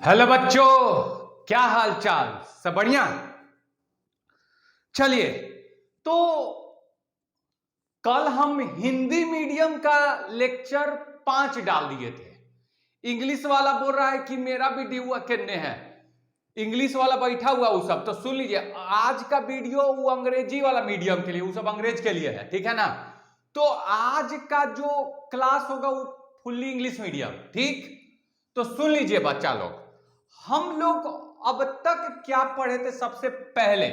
Hello बच्चों, क्या हाल चाल? सब बढ़िया। चलिए, तो कल हम हिंदी मीडियम का लेक्चर 5 डाल दिए थे। इंग्लिश वाला बोल रहा है कि मेरा भी ड्यू अकेन्ने है। इंग्लिश वाला बैठा हुआ वो सब तो सुन लीजिए। आज का वीडियो वो अंग्रेजी वाला मीडियम के लिए, वो सब अंग्रेज के लिए है, ठीक है ना। तो आज का जो क्लास होगा वो फुल्ली इंग्लिश मीडियम, ठीक। तो सुन लीजिए बच्चा लोग, हम लोग अब तक क्या पढ़े थे। सबसे पहले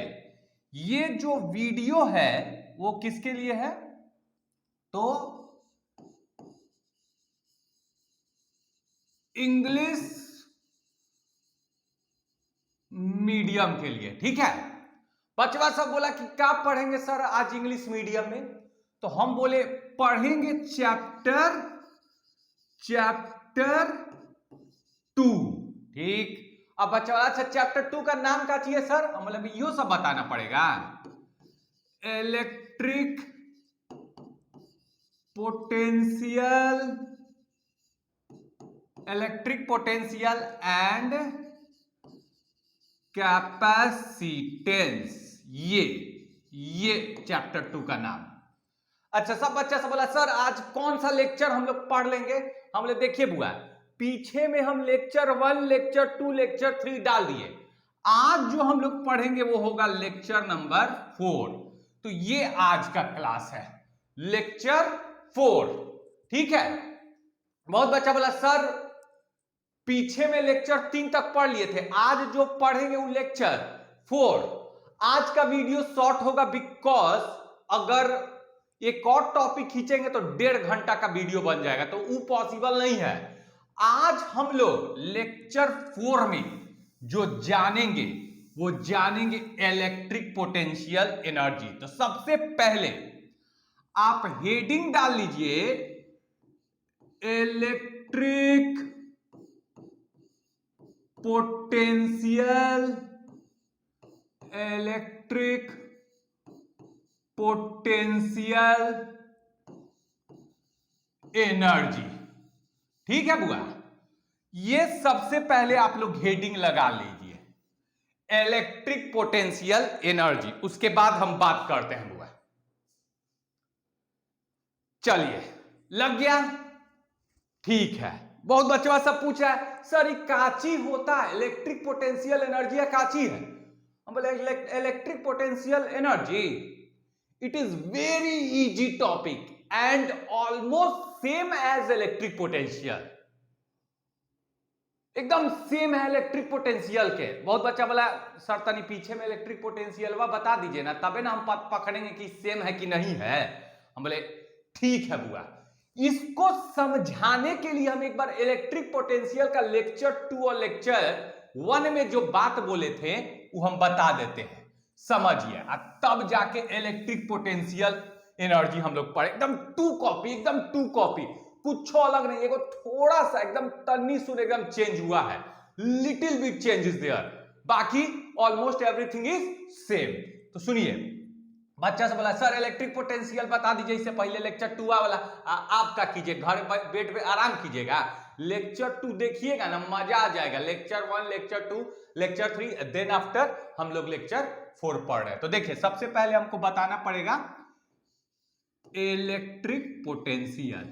ये जो वीडियो है वो किसके लिए है? तो इंग्लिश मीडियम के लिए, ठीक है। बचवा सब बोला कि क्या पढ़ेंगे सर आज इंग्लिश मीडियम में? तो हम बोले पढ़ेंगे चैप्टर 2, ठीक। अब बच्चा, अच्छा चैप्टर 2 का नाम क्या चाहिए सर? मतलब यो सब बताना पड़ेगा। इलेक्ट्रिक पोटेंशियल एंड कैपेसिटेंस, ये चैप्टर 2 का नाम। अच्छा, सब बच्चा सब बोला सर आज कौन सा लेक्चर हम लोग पढ़ लेंगे? हम लोग देखिए बुआ, पीछे में हम लेक्चर 1, लेक्चर 2, लेक्चर 3 डाल दिए। आज जो हम लोग पढ़ेंगे वो होगा लेक्चर नंबर 4। तो ये आज का क्लास है, लेक्चर 4, ठीक है। बहुत बच्चा बोला सर पीछे में लेक्चर 3 तक पढ़ लिए थे, आज जो पढ़ेंगे वो लेक्चर 4। आज का वीडियो शॉर्ट होगा बिकॉज अगर एक और टॉपिक खींचेंगे तो 1.5 घंटा का वीडियो बन जाएगा, तो वो पॉसिबल नहीं है। आज हम लोग लेक्चर 4 में जो जानेंगे वो जानेंगे इलेक्ट्रिक पोटेंशियल एनर्जी। तो सबसे पहले आप हेडिंग डाल लीजिए इलेक्ट्रिक पोटेंशियल एनर्जी, ठीक है बुआ। ये सबसे पहले आप लोग हेडिंग लगा लीजिए इलेक्ट्रिक पोटेंशियल एनर्जी, उसके बाद हम बात करते हैं बुआ। चलिए, लग गया? ठीक है। बहुत बच्चा सब पूछा है सर ये काची होता है, इलेक्ट्रिक पोटेंशियल एनर्जी या काची है? हम बोले electric potential energy it is very easy topic and almost same as electric potential, एकदम सेम है इलेक्ट्रिक पोटेंशियल के। बहुत बच्चा बोला सर तनी पीछे में इलेक्ट्रिक पोटेंशियल बता दीजिए ना, तबे ना हम पकड़ेंगे कि सेम है कि नहीं है। हम बोले ठीक है बुआ, इसको समझाने के लिए हम एक बार इलेक्ट्रिक पोटेंशियल का लेक्चर 2 और लेक्चर 1 में जो बात बोले थे वो हम बता देते हैं, समझिए। तब जाके इलेक्ट्रिक पोटेंशियल एनर्जी हम लोग पढ़े। एकदम 2 कॉपी, एकदम 2 कॉपी, कुछ अलग नहीं। एगो थोड़ा सा एकदम तन्नी सुन एकदम चेंज हुआ है, little bit change is there, बाकी ऑलमोस्ट एवरीथिंग इज सेम। तो सुनिए, बच्चा से बोला सर इलेक्ट्रिक पोटेंशियल बता दीजिए। इससे पहले लेक्चर 2 वाला आप क्या कीजिए, घर बेड पे आराम कीजिएगा, लेक्चर 2 देखिएगा ना, मजा आ जाएगा। Lecture 1, lecture 2, lecture 3, then after हम लोग लेक्चर 4 पढ़ रहे हैं। तो देखिए, सबसे पहले हमको बताना पड़ेगा इलेक्ट्रिक पोटेंशियल।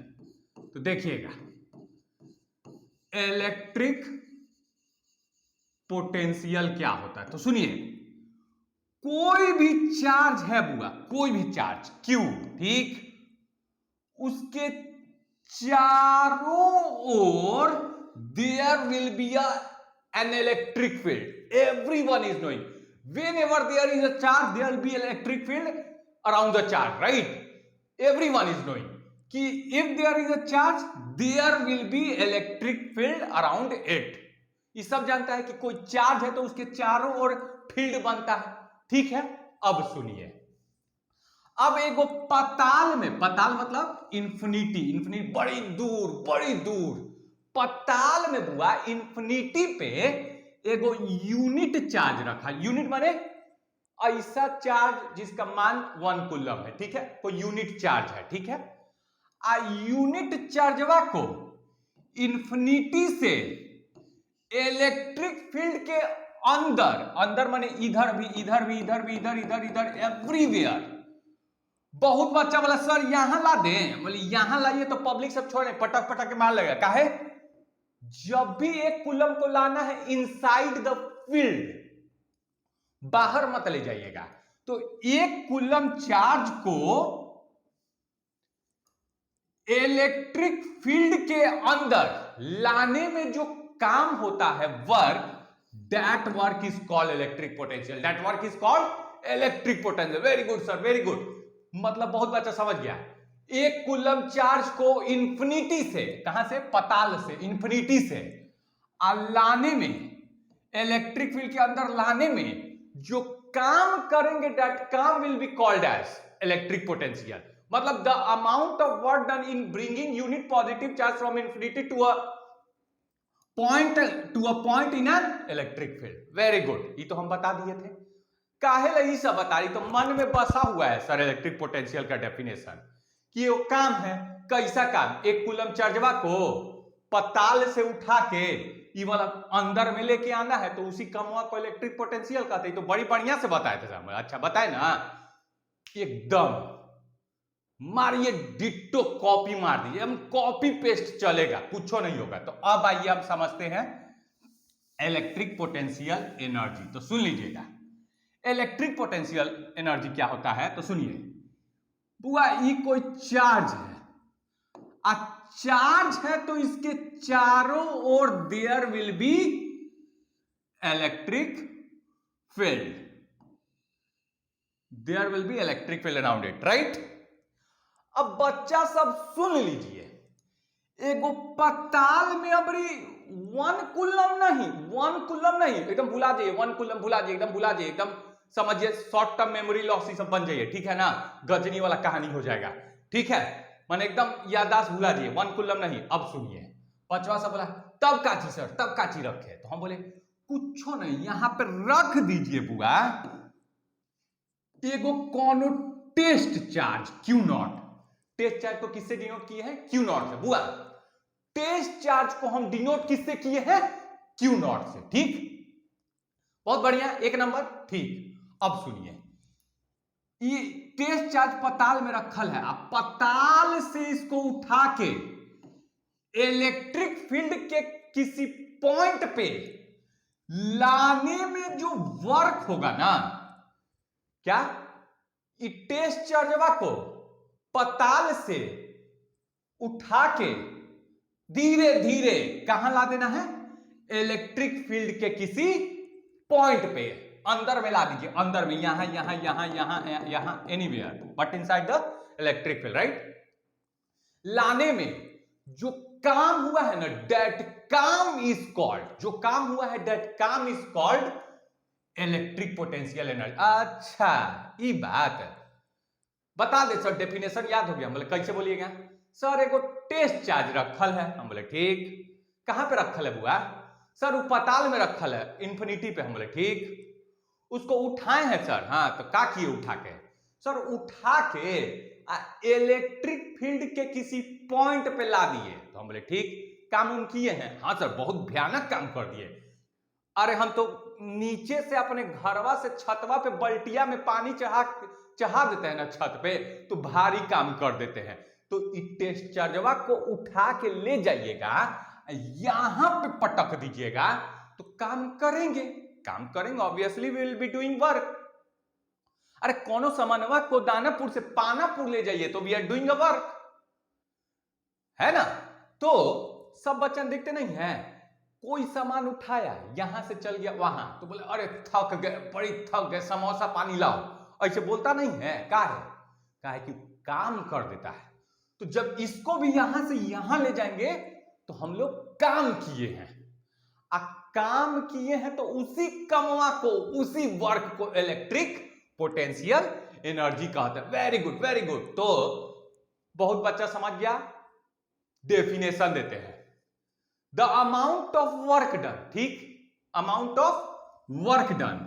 तो देखिएगा इलेक्ट्रिक पोटेंशियल क्या होता है। तो सुनिए, कोई भी चार्ज है बुआ, कोई भी चार्ज Q, ठीक, उसके चारों ओर there will be an electric field. Everyone is knowing whenever there is a charge there will be electric field around the charge, right? Everyone is knowing कि if there is a charge there will be electric field around it। ये सब जानता है कि कोई charge है तो उसके चारों ओर फील्ड बनता है, ठीक है। अब सुनिए, अब एगो पताल में, पताल मतलब इंफिनिटी, बड़ी दूर पताल में बुआ इंफिनिटी पे एगो यूनिट चार्ज रखा। यूनिट माने ऐसा चार्ज जिसका मान 1 कूलम है, ठीक है, कोई यूनिट चार्ज है, ठीक है। यूनिट चार्जवा को इंफिनिटी से इलेक्ट्रिक फील्ड के अंदर, अंदर माने इधर भी, इधर भी, इधर भी, इधर इधर इधर एवरीवेयर। बहुत बच्चा बोला सर यहां ला दे, बोले यहां लाइए तो पब्लिक सब छोड़े पटक पटक के मार लगेगा। काहे? जब भी एक कूलम को लाना है इनसाइड द फील्ड, बाहर मत ले जाइएगा। तो एक कूलम चार्ज को इलेक्ट्रिक फील्ड के अंदर लाने में जो काम होता है work, that work is called electric potential. That work is called electric potential. Very good sir, very good. मतलब बहुत बच्चा समझ गया। एक कूलम चार्ज को इंफिनिटी से, कहां से? पताल से, इंफिनिटी से लाने में, इलेक्ट्रिक फील्ड के अंदर लाने में जो काम करेंगे, दैट काम will be called as electric potential. मतलब the amount of work done in bringing unit positive charge from infinity to a point in an electric field. Very good, ये तो हम बता दिए थे। काहे लगी सब बता रही? तो मन में बसा हुआ है सर इलेक्ट्रिक पोटेंशियल का डेफिनेशन कि वो काम है। कैसा काम? एक कूलम चार्जवा को पताल से उठा के ये वाला अंदर में लेके आना है, तो उसी कमवा को इलेक्ट्रिक पोटेंशियल कहते हैं। तो बड़ी बढ़िया से बताए थे सर। अच्छा बताए ना, एकदम मारिए डिट्टो कॉपी मार दीजिए, हम कॉपी पेस्ट चलेगा, कुछ नहीं होगा। तो अब आइए हम समझते हैं इलेक्ट्रिक पोटेंशियल एनर्जी। तो सुन लीजिएगा, इलेक्ट्रिक पोटेंशियल एनर्जी क्या होता है तो सुनिए। बुआ ये कोई चार्ज है, चार्ज है तो इसके चारों ओर there will be electric field, there will be electric field around it, right. अब बच्चा सब सुन लीजिए, एगो पताल में अबरी वन कूलम नहीं, एकदम भुला जाइए, वन कूलम भुला जाइए, एकदम भुला जाइए, एकदम समझिए शॉर्ट टर्म मेमोरी लॉस ही सब बन जाइए, ठीक है ना। गजनी वाला कहानी हो जाएगा, ठीक है। माने एकदम याददाश्त भुला जाइए, वन कूलम नहीं। अब सुनिए, बचवा सब बोला तब काची सर, तब काची रखे? तो हम बोले कुछ नहीं, यहां पर रख दीजिए बुआ एगो कोनो test charge q naught. Test charge को किससे डिनोट किए हैं? क्यू नॉट से। बुआ टेस्ट चार्ज को हम डिनोट किससे किए हैं? क्यू नॉट से, ठीक। बहुत बढ़िया, एक नंबर, ठीक। अब सुनिए, ये टेस्ट चार्ज पताल में रखल है, अब पताल से इसको उठा के इलेक्ट्रिक फील्ड के किसी पॉइंट पे लाने में जो वर्क होगा ना, क्या? ये टेस्ट चार्जवा को पताल से उठा के धीरे धीरे कहां ला देना है? इलेक्ट्रिक फील्ड के किसी पॉइंट पे अंदर में ला दीजिए, अंदर में, यहां यहां यहां यहां यहां, anywhere but inside the electric field, right. लाने में जो काम हुआ है ना, दैट काम इज कॉल्ड, जो काम हुआ है दैट काम is called electric potential energy. अच्छा ये बात बता दे सर, डेफिनेशन याद हो गया? हम बोले कैसे बोलिएगा? सर एगो टेस्ट चार्ज रखल है। हम बोले ठीक। कहां पे रखल है बुआ? सर वो पताल में रखल है, इंफिनिटी पे। हम बोले ठीक। उसको उठाए हैं सर। हाँ, तो क्या किए उठा के? सर उठा के इलेक्ट्रिक फील्ड के किसी पॉइंट पे ला दिए। तो हम बोले ठीक, काम उन किए हैं। हाँ सर, बहुत भयानक काम कर दिए। अरे हम तो नीचे से अपने घरवा से छतवा पे बल्टिया में पानी चढ़ा देते हैं ना छत पे, तो भारी काम कर देते हैं। तो टेस्ट चार्जवा को उठा के ले जाइएगा, यहां पे पटक दीजिएगा, तो काम करेंगे, obviously we will be doing work. अरे कोनो सामानवा को दानापुर से पानापुर ले जाइए तो we are doing a work, है ना। तो सब बच्चन देखते नहीं है, कोई सामान उठाया यहां से चल गया वहां, तो बोले अरे थक गए, बड़ी थक गए, समोसा पानी लाओ, ऐसे बोलता नहीं है। काहे कि काम कर देता है। तो जब इसको भी यहां से यहां ले जाएंगे तो हम लोग काम किए हैं, काम किए हैं, तो उसी कमवा को, उसी वर्क को इलेक्ट्रिक पोटेंशियल एनर्जी कहते हैं। Very good, very good. तो बहुत बच्चा समझ गया। डेफिनेशन देते हैं, the amount of work done, ठीक, amount of work done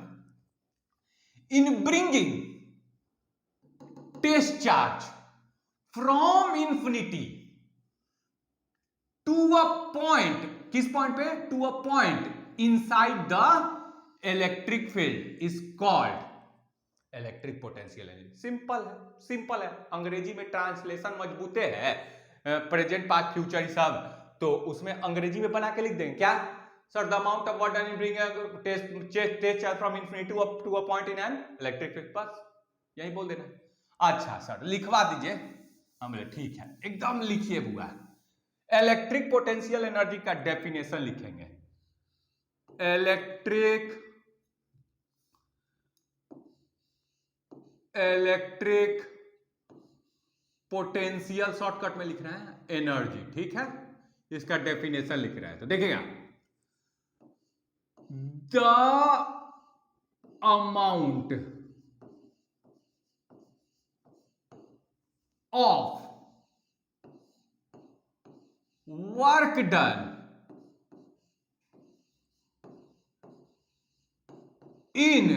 in bringing test charge from infinity to a point, किस पॉइंट पे? To a point inside the electric field is called electric potential energy. Simple है, simple है। अंग्रेजी में translation मजबूते है, present past future सब, तो उसमें अंग्रेजी में बना के लिख देंगे क्या? Sir the amount of water in bring test charge from infinity up to a point in an electric field, बस यही बोल देना। अच्छा सर लिखवा दीजिए। हम बोले ठीक है, एकदम लिखिए बुआ। इलेक्ट्रिक पोटेंशियल एनर्जी का डेफिनेशन लिखेंगे। इलेक्ट्रिक पोटेंशियल शॉर्टकट में लिख रहे हैं एनर्जी, ठीक है। इसका डेफिनेशन लिख रहे हैं तो देखिएगा, the amount of work done in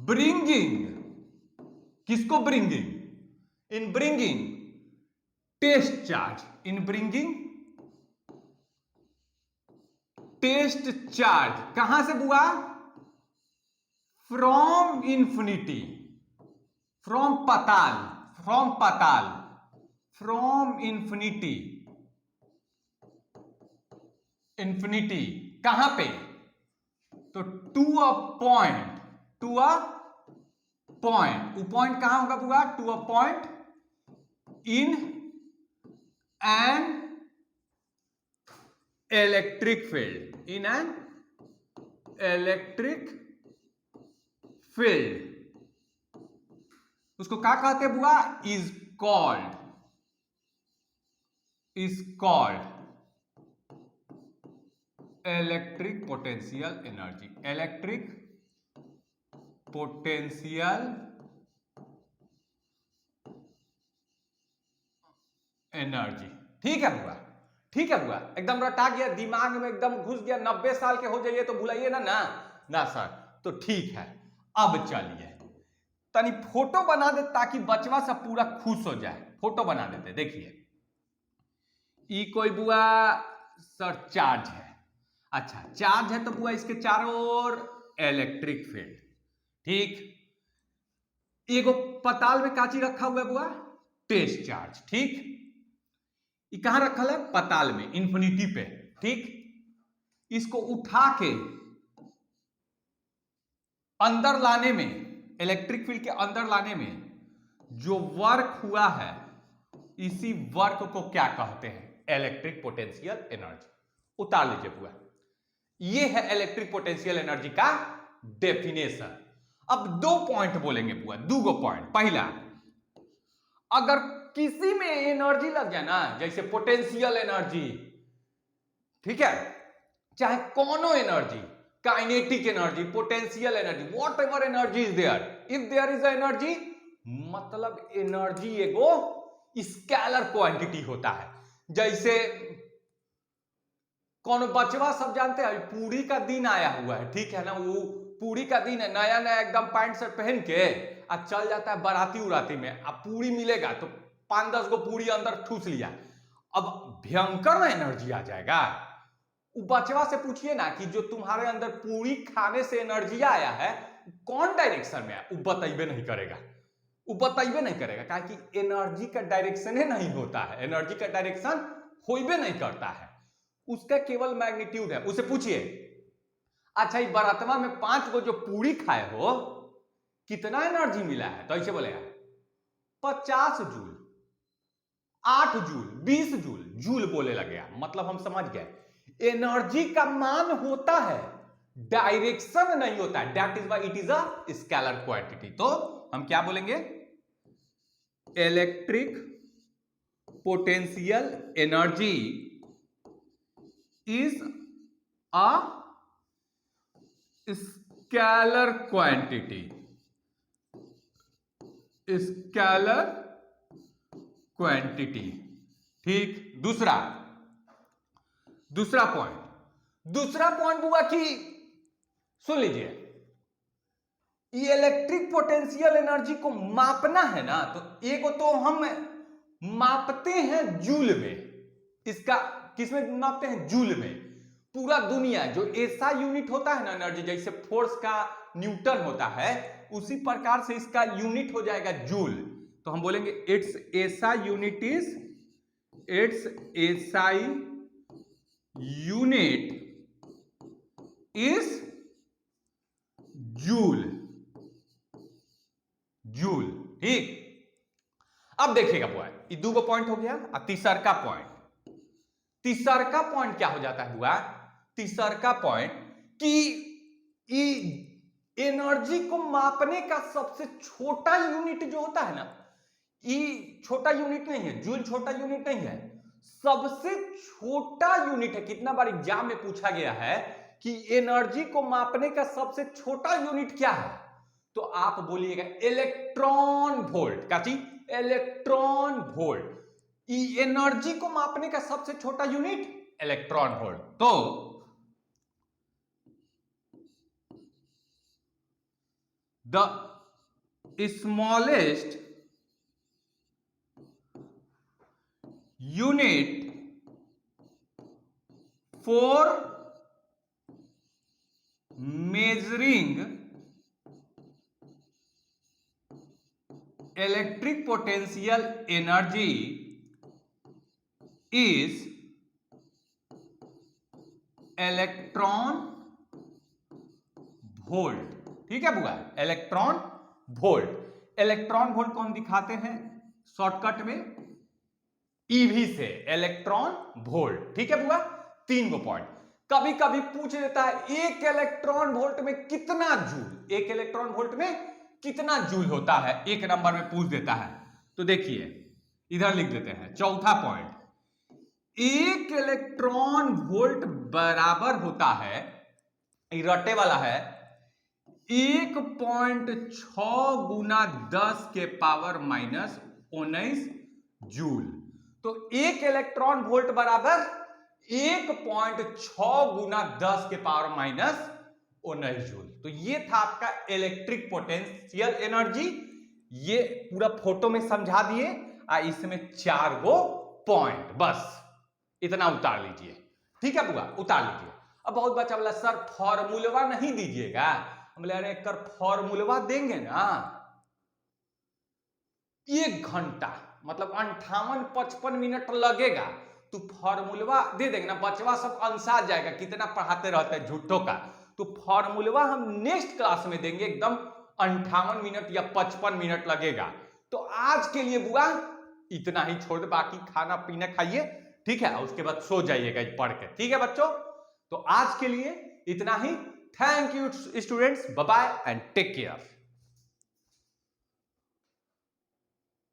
bringing, किसको bringing? In bringing test charge, in bringing test charge कहां से बुआ? फ्रॉम इंफिनिटी, फ्रॉम पाताल, फ्रॉम पाताल, फ्रॉम इंफिनिटी, इंफिनिटी कहां पे? तो to a point, to a point, वो पॉइंट कहां होगा बुआ? To a point in an electric field, in an electric field. उसको क्या कहते हैं बुआ? Is called, is called electric potential energy, electric potential energy. ठीक है बुआ, ठीक है बुआ, एकदम रटा गया, दिमाग में एकदम घुस गया। 90 साल के हो जाइए तो भुलाइए ना ना ना सर। तो ठीक है, अब चलिए तनी फोटो बना दे ताकि बचवा सब पूरा खुश हो जाए। फोटो बना देते, देखिए ई कोई बुआ सर चार्ज है। अच्छा चार्ज है तो बुआ इसके चारों ओर इलेक्ट्रिक फील्ड, ठीक। एगो पताल में काची रखा हुआ है बुआ? टेस्ट चार्ज, ठीक। ये कहां रखा है? पताल में, इंफिनिटी पे, ठीक। इसको उठा के अंदर लाने में, इलेक्ट्रिक फील्ड के अंदर लाने में जो वर्क हुआ है, इसी वर्क को क्या कहते हैं? Electric potential energy. उतार लीजिए बुआ, ये है इलेक्ट्रिक पोटेंशियल एनर्जी का डेफिनेशन। अब 2 पॉइंट बोलेंगे बुआ, 2 पॉइंट। पहला, अगर किसी में एनर्जी लग जाए ना, जैसे पोटेंशियल एनर्जी, ठीक है, चाहे कोनो energy, kinetic energy, potential energy, whatever energy is there, if there is energy, मतलब एनर्जी एगो स्केलर क्वांटिटी होता है। जैसे कौन बचवा सब जानते हैं, पूरी का दिन आया हुआ है, ठीक है ना, वो पूरी का दिन है, नया नया एकदम पैंट शर्ट पहन के अब चल जाता है बाराती उराती में। अब पूरी मिलेगा तो 5-10 गो पूरी अंदर ठूस लिया, अब भयंकर एनर्जी आ जाएगा। बचवा से पूछिए ना कि जो तुम्हारे अंदर पूरी खाने से एनर्जी आया है कौन डायरेक्शन में है, वो बताइबे नहीं करेगा, वो बताइबे नहीं करेगा, क्योंकि एनर्जी का डायरेक्शन ही नहीं होता है, एनर्जी का डायरेक्शन होइबे नहीं करता है, उसका केवल मैग्नीट्यूड है। उसे पूछिए, अच्छा ये बरातवा में 5 गो जो पूरी खाए हो कितना एनर्जी मिला है? तो ऐसे बोलेगा 50 जूल, 8 जूल, 20 जूल, जूल बोले लगे, मतलब हम समझ गए एनर्जी का मान होता है, डायरेक्शन नहीं होता है। That is why it is a scalar quantity. तो हम क्या बोलेंगे? Electric potential energy is a scalar quantity, scalar quantity, ठीक। दूसरा पॉइंट हुआ कि सुन लीजिए, ये इलेक्ट्रिक पोटेंशियल एनर्जी को मापना है ना, तो एक तो हम मापते हैं जूल में, इसका किसमें नापते हैं? जूल में। पूरा दुनिया जो ऐसा यूनिट होता है ना एनर्जी, जैसे फोर्स का न्यूटन होता है, उसी प्रकार से इसका यूनिट हो जाएगा जूल। तो हम बोलेंगे it's SI unit is, it's SI unit is joule, joule. ठीक, अब देखिएगा बुआ, ये दो पॉइंट हो गया। अब तीसरा पॉइंट, तीसरा पॉइंट क्या हो जाता है बुआ? तीसरा पॉइंट कि एनर्जी को मापने का सबसे छोटा यूनिट जो होता है ना, ये छोटा यूनिट नहीं है, जूल छोटा यूनिट नहीं है, सबसे छोटा यूनिट है। कितना बार एग्जाम में पूछा गया है कि एनर्जी को मापने का सबसे छोटा यूनिट क्या है, तो आप बोलिएगा इलेक्ट्रॉन वोल्ट। क्या चीज? Electron volt. एनर्जी को मापने का सबसे छोटा यूनिट इलेक्ट्रॉन वोल्ट। तो the smallest unit for measuring electric potential energy is electron volt. ठीक है बुआ, इलेक्ट्रॉन वोल्ट। इलेक्ट्रॉन वोल्ट कौन दिखाते हैं शॉर्टकट में? ईवी से, इलेक्ट्रॉन वोल्ट। ठीक है बुआ, 3 गो पॉइंट। कभी कभी पूछ देता है एक इलेक्ट्रॉन वोल्ट में कितना जूल, एक इलेक्ट्रॉन वोल्ट में कितना जूल होता है, एक नंबर में पूछ देता है। तो देखिए इधर लिख देते हैं चौथा पॉइंट, एक इलेक्ट्रॉन वोल्ट बराबर होता है, रटे वाला है 1.6 गुना 10 के पावर माइनस 19 जूल। तो एक इलेक्ट्रॉन वोल्ट बराबर 1.6 गुना 10 के पावर माइनस 19 जूल। तो ये था आपका इलेक्ट्रिक पोटेंशियल एनर्जी। ये पूरा फोटो में समझा दिए, इसमें 4 गो पॉइंट, बस इतना उतार लीजिए। ठीक है बुआ, उतार लीजिए। अब बहुत बच्चा बोला सर फॉर्मूलवा नहीं दीजिएगा, हम बोले अरे कर फॉर्मूलवा देंगे ना, 1 घंटा मतलब 58-55 मिनट लगेगा, तो फॉर्मूलवा दे देंगे ना, बचवा सब अंसा जाएगा, कितना पढ़ाते रहते हैं झूठों का। तो फॉर्मूलवा हम नेक्स्ट क्लास में देंगे, एकदम 58 मिनट या 55 मिनट लगेगा। तो आज के लिए बुआ इतना ही छोड़ दे, बाकी खाना पीना खाइए, ठीक है, उसके बाद सो जाइएगा पढ़ के। ठीक है बच्चों, तो आज के लिए इतना ही। Thank you students, bye bye and take care.